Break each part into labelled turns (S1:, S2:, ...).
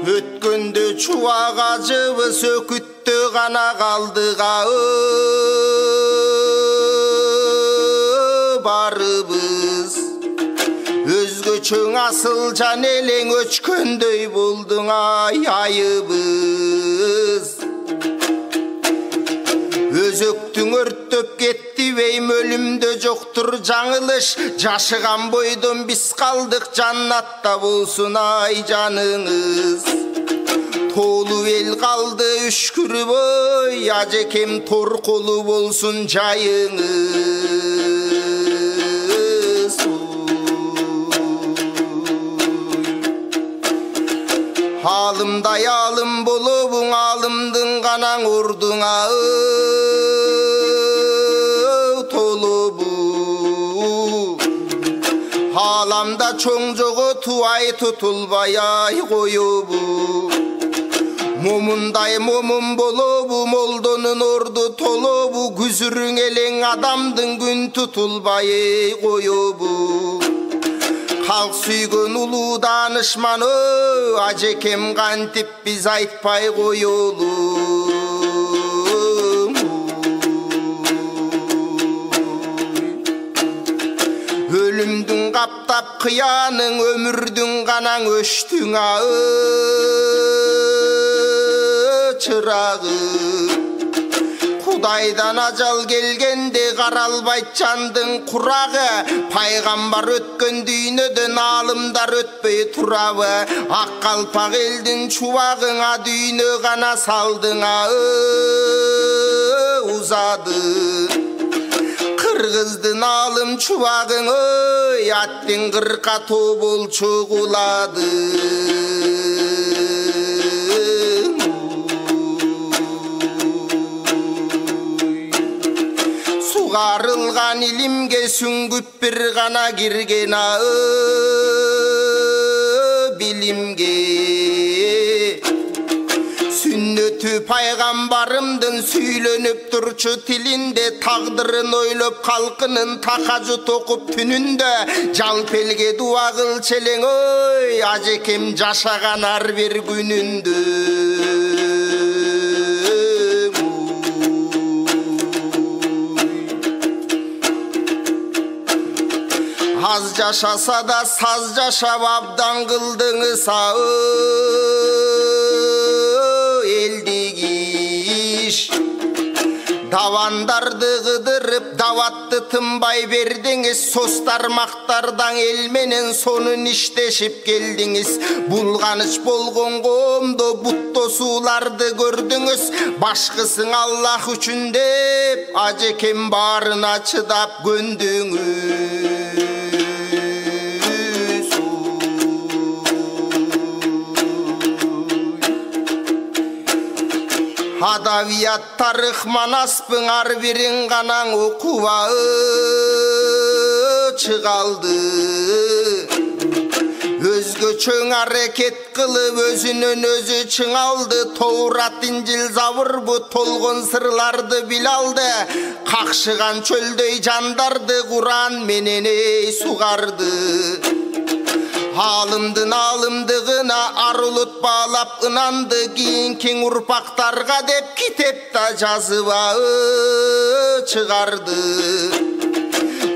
S1: Өткенде чуақ ажыбы сөкүттө ғана қалдыға барыбыз. Өзгөчөң асыл жан елең өчкөндөй болдың айыбыз. Өзөктүң өрттөп кетти бейм өлүмдө жоктур жаңылыш. Жашыган бойдон биз калдык жаннатта болсун ай жаныңыз. Толу эл калды үшкүрбөй, ажекем торколу болсун жайыңыз. Алымдай алым болобуң, алымдын канаң ордуңа толобу. Аламда чоң жого туай тутулбай ай коёбу. Момундай момун болобу, молдонун орду толобу. Күзүрүң элең адамдын күн тутулбай коёбу. Халк сүйгөн улуу данышман ажекем кантип биз айтпай коелу. Өлүмдүн каптап кыяның, өмүрдүн канаң өчтүң чырагы. Кудайдан ажал келгенде каралбайт жандын курагы. Пайгамбар өткөн дүйнөдөн алымдар өтпөй турабы. Ак калпак элдин чубагыңа дүйнө гана салдыңа узады. Кыргыздын алым чубагың аттын кырка тоболчу кулады. Сугарылган илимге сүңгүп бир гана кирген билимге. Сүннөтү пайгамбарымдын сүйлөнүп турчу тилинде. Тагдырын ойлоп калкынын такажут окуп түнүндө. Жалпы элге дуа кылчу элең ажекем жашаган ар бир күнүндө. Az жашаса да саз жашап абдан кылдыңыз элдик иш. Давандарды кыдырып даватты тынбай бердиңиз. Состармактардан эл менен сонун иштешип келдиңиз. Булганыч болгон коомдо буттосууларды көрдүңүз. Башкысың Аллах үчүн деп ажекем баарына чыдап көндүңүз. Адавият тарых манаспың ар бирин канаң окуба чыгалды. Өзгөчөң аракет кылып өзүнөн өзү чыңалды. Тоурат, Инжил, Забыр бу толгон сырларды биле алды. Какшыган чөлдөй жандарды Куран менен сугарды. Алымдын алымдыгына арулут баалап ынанды. Кийинки урпактарга деп китепта жазып чыгарды.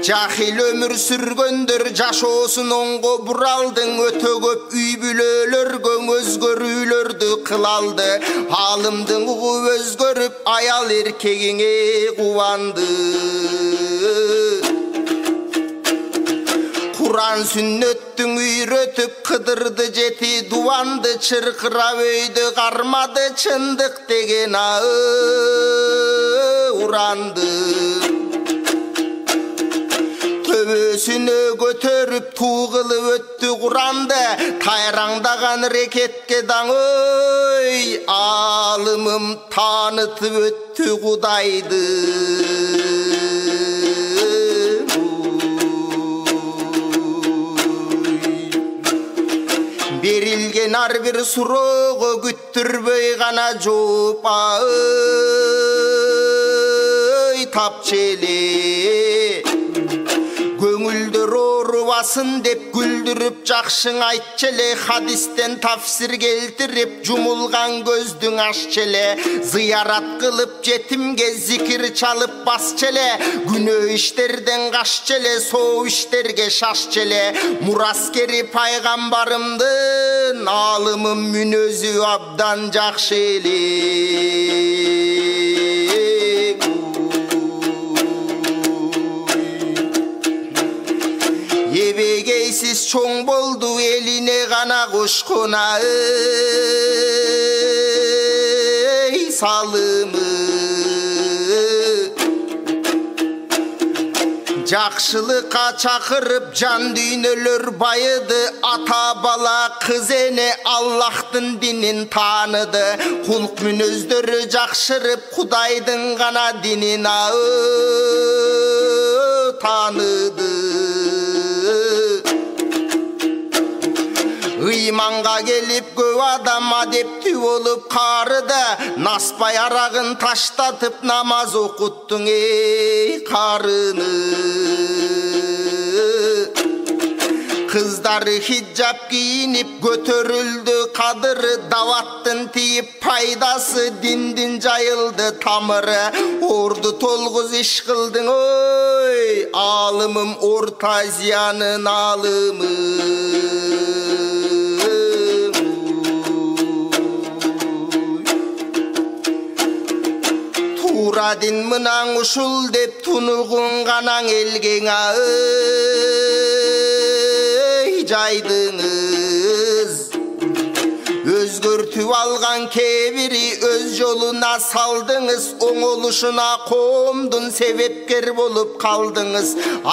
S1: Жахил өмүр сүргөндөр жашоосун оңго буралдың. Өтө көп үй бүлөлөргө өзгөрүүлөрдү кылалды. Алымдын угуп өзгөрүп аял эркегиңе кубанды. Куран сүннөттүң үйрөтүп кыдырды жети дубанды. Чыркырап өйдө кармады чындык деген уранды. Төбөсүнө көтөрүп туу кылып өттү Куранды. Тайраңдаган рекетке даң алымым таанытып өттү Кудайды. Берилген ар бир суроого күттүрбөй гана жооп тапчы эле. Көңүлдөр ооруп болбасын деп күлдүрүп жакшың айтчеле, хадистен тафсир келтирип жумулган көздүң аччеле, зыярат кылып жетимге зикир чалып басчеле, күнөө иштерден каччеле, соо иштерге шашчеле, мураскери пайгамбарымдын алымым мүнөзү абдан жакшы эле. Ебегейсиз чоң болду элине гана кошкона, салымы жакшылыкка чакырып жан дүйнөлөр байыды, ата бала кыз эне Аллахтын динин тааныды, кулк мүнөздөрү жакшырып Кудайдын гана динин тааныды. Ыйманга келип көп адам адептүү болуп карыды, наспай арагын таштатып намаз окуттуң карыны. Кыздары хиджаб кийинип көтөрүлдү кадыры, даваттын тиіп пайдасы диндин жайылды тамыры. Орду толгуз иш кылдың ой, алымым Орта Азиянын алымы. Тура дин мынан ушул деп тунугун канаң элгең жайдыңыз. Өзгөртүп алган кебири өз жолуна салдыңыз, оңолушуна коомдун себепкер болуп калдыңыз.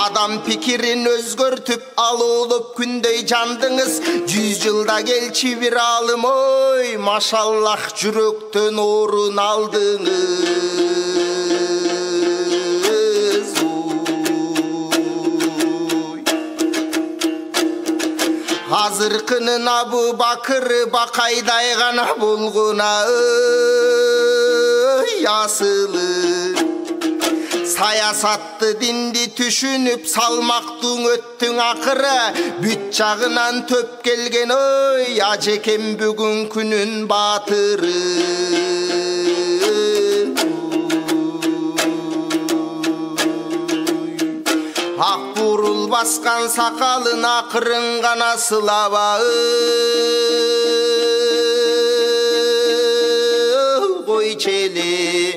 S1: Адам пикирин өзгөртүп алуулуп күндөй жандыңыз. 100 жылда келчи бир алым ой, машаллах жүрөктөн орун алдыңыз. Азыркынын Абу Бакыр бакайдай гана болгуна асылы. Саясатты динди түшүнүп салмактуу өттүң акыры, бүт жагынан төп келген ой, ажекем бүгүн күнүн батыры. Акбурул баскан сакалын акырын гана сылаба койчеле.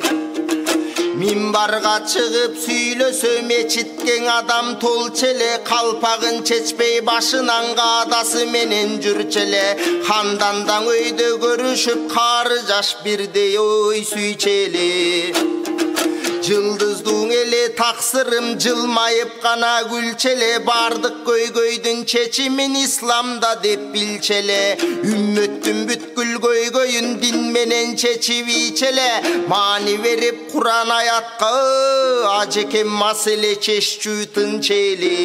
S1: Минбарга чыгып сүйлөсө мечиткен адам толчеле, калпагын чечпей башынан каадасы менен жүрчеле. Хандандан өйдө көрүшүп кары жаш бирдей ой сүйчеле. Жылдыздың эле таксырым жылмайып гана күлчеле, бардык көйгөйдүн чечимин исламда деп билчеле. Үммөттүн бүткүл көйгөйүн дин менен чечип ичеле, маани берип Куран аятка ажекем маселе чеччү тынчеле.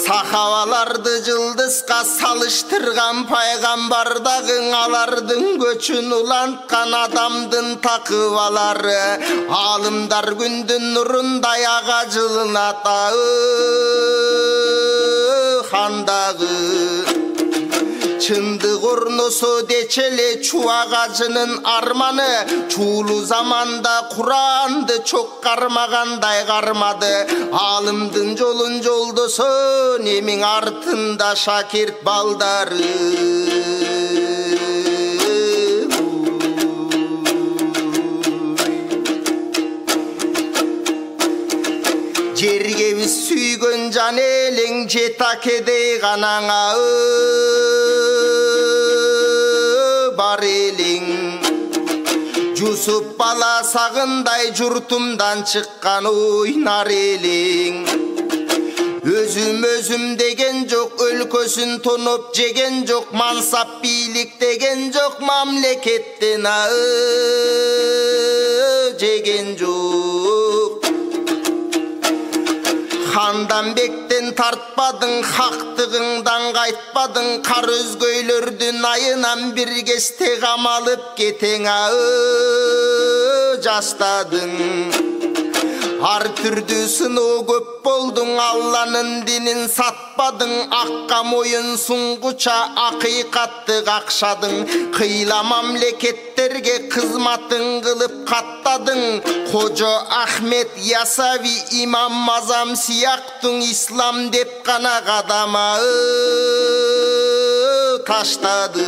S1: Сахабаларды жылдызга салыштырган пайгамбардагы алардын көчүн уланткан адамдын такыбалары. Алымдар күндүн нурундай ага жылынат хандагы. Чындык орносо дечеле чубак ажынын арманы, чуулуу заманда Куранды чок кармагандай кармады. Алымдын жолун жолдосон эмиң артында шакирт балдары. Жерге биз сүйгөн жан элең жетакедей канаңа бар элең. Жусуп бала сагындай журтумдан чыккан ойнар элең. Өзүм деген жок, өлкөсүн тоноп жеген жок, мансап бийлик деген жок, мамлекеттен жеген жок. Хандан бектен тартпадың, хактыгыңдан кайтпадың, кар өзгөйлөрдүн айынан бир кезде камалып кетең жаштадың. Ар түрді сыноо көп болдың, Алланын динин сатпадың, аққа мойын сұңғыча ақиқатты қақшадың. Қыйла мамлекеттерге қызматын қылып қаттадың. Қожо Ахмет Ясави, Имам Мазам сияқтың, ислам деп қана қадама таштады.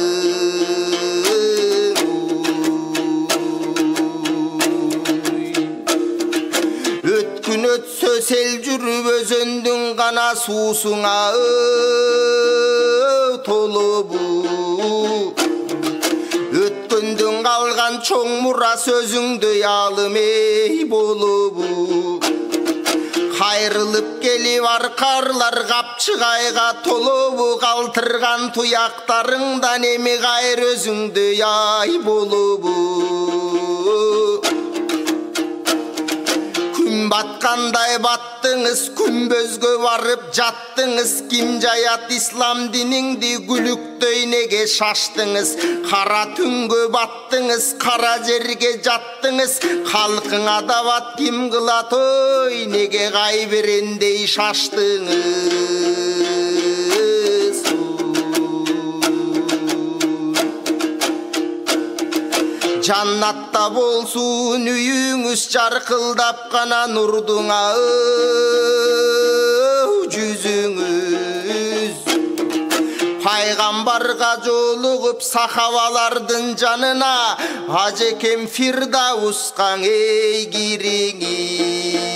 S1: Өткін өтсө сел жүріп өзөндің ғана суысыңа толыбу. Өткөндің қалған чоң мұра сөзіңді алымей болыбу. Қайрылып келіп арқарлар қапчығайға толыбу. Қалтырған тұяқтарыңдан еме қайыр өзіңді ай болыбу. Батқандай баттыңыз, күнбөзгө барып жаттыңыз. Ким жаят ислам диніңді күліктөй неге шаштыңыз? Қара түнгө баттыңыз, қара жерге жаттыңыз. Халқың адабат ким қылат ой, неге қайберендей шаштыңыз? Жаннатта болсун үйіңіз, жарқылдап қана нұрдың жүзіңіз. Пайғамбарға жолығып сахабалардың жанына, ажекем Фирдаусқа ей киреңіз.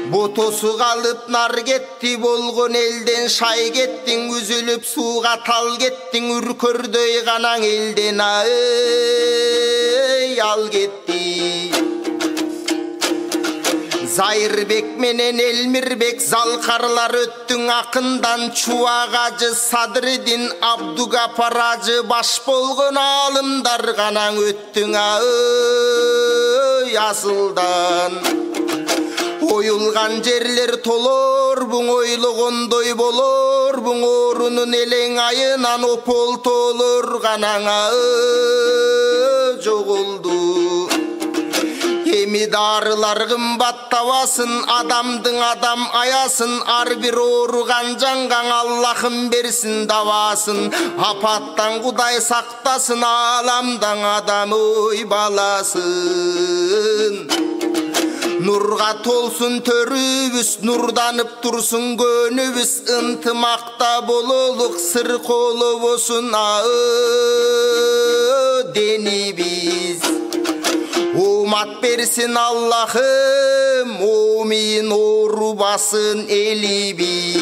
S1: Ботосы қалып нар кетті, болған елден шай кеттің. Үзіліп суға тал кеттің, үркөрдөй ғанаң елден ал кетті. Зайырбек менен Элмирбек залқарлар өттің ақындан. Чуағажы Садридин Абдугапаражы баш болған алымдар ғанаң өттің асылдан. Ойылған жерлер толор бұң, ойлығындай болор бұң. Орынын елең айынан опол толыр ғанаңа жоғылды. Еми дарылар қымбаттавасын, адамдың адам аясын. Ар бір орыған жаңғаң Аллахым берсін давасын. Апаттан Құдай сақтасын, аламдан адам ой баласын. Нұрға толсын төрібіз, нұрданып тұрсын көнібіз. Ынтымақта бололық, сыр қолы болсын денибіз. Умат берсін Аллахым, омин ору басын елибіз.